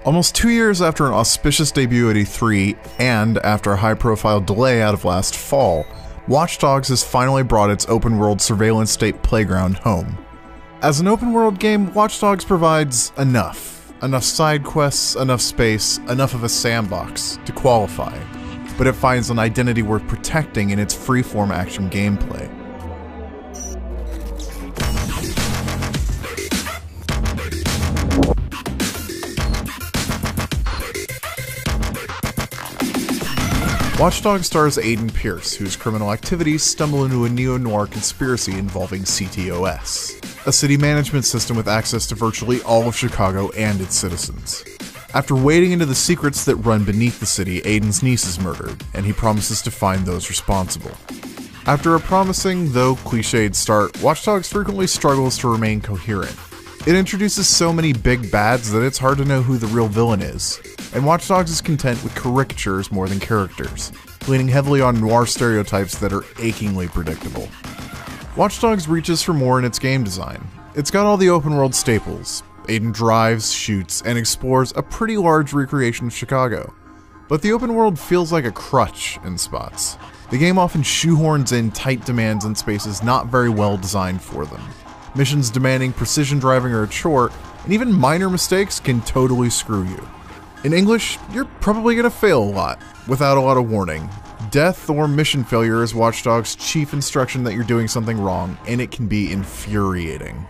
Almost 2 years after an auspicious debut at E3, and after a high-profile delay out of last fall, Watch Dogs has finally brought its open-world surveillance state playground home. As an open-world game, Watch Dogs provides enough side quests, enough space, enough of a sandbox to qualify, but it finds an identity worth protecting in its free-form action gameplay. Watch Dogs stars Aiden Pierce, whose criminal activities stumble into a neo-noir conspiracy involving CTOS, a city management system with access to virtually all of Chicago and its citizens. After wading into the secrets that run beneath the city, Aiden's niece is murdered, and he promises to find those responsible. After a promising, though cliched start, Watch Dogs frequently struggles to remain coherent. It introduces so many big bads that it's hard to know who the real villain is, and Watch Dogs is content with caricatures more than characters, leaning heavily on noir stereotypes that are achingly predictable. Watch Dogs reaches for more in its game design. It's got all the open world staples. Aiden drives, shoots, and explores a pretty large recreation of Chicago, but the open world feels like a crutch in spots. The game often shoehorns in tight demands in spaces not very well designed for them. Missions demanding precision driving are a chore, and even minor mistakes can totally screw you. In English, you're probably gonna fail a lot, without a lot of warning. Death or mission failure is Watch Dogs' chief instruction that you're doing something wrong, and it can be infuriating.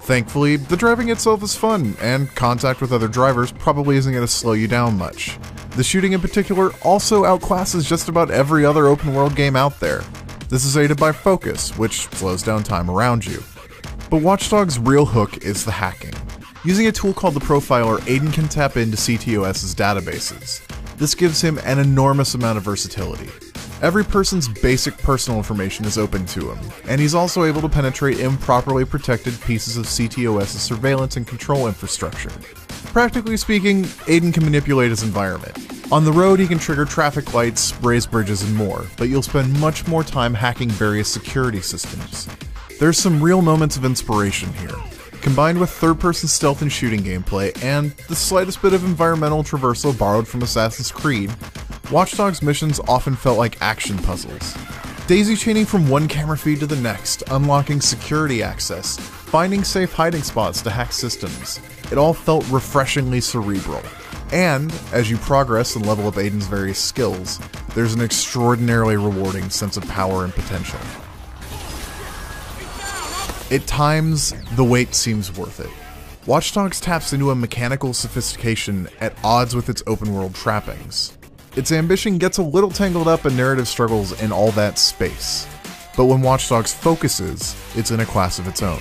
Thankfully, the driving itself is fun, and contact with other drivers probably isn't gonna slow you down much. The shooting in particular also outclasses just about every other open world game out there. This is aided by focus, which slows down time around you. But Watch Dogs' real hook is the hacking. Using a tool called the Profiler, Aiden can tap into CTOS's databases. This gives him an enormous amount of versatility. Every person's basic personal information is open to him, and he's also able to penetrate improperly protected pieces of CTOS's surveillance and control infrastructure. Practically speaking, Aiden can manipulate his environment. On the road, he can trigger traffic lights, raise bridges, and more, but you'll spend much more time hacking various security systems. There's some real moments of inspiration here. Combined with third-person stealth and shooting gameplay, and the slightest bit of environmental traversal borrowed from Assassin's Creed, Watch Dogs missions often felt like action puzzles. Daisy-chaining from one camera feed to the next, unlocking security access, finding safe hiding spots to hack systems, it all felt refreshingly cerebral. And, as you progress and level up Aiden's various skills, there's an extraordinarily rewarding sense of power and potential. At times, the wait seems worth it. Watch Dogs taps into a mechanical sophistication at odds with its open-world trappings. Its ambition gets a little tangled up in narrative struggles in all that space. But when Watch Dogs focuses, it's in a class of its own.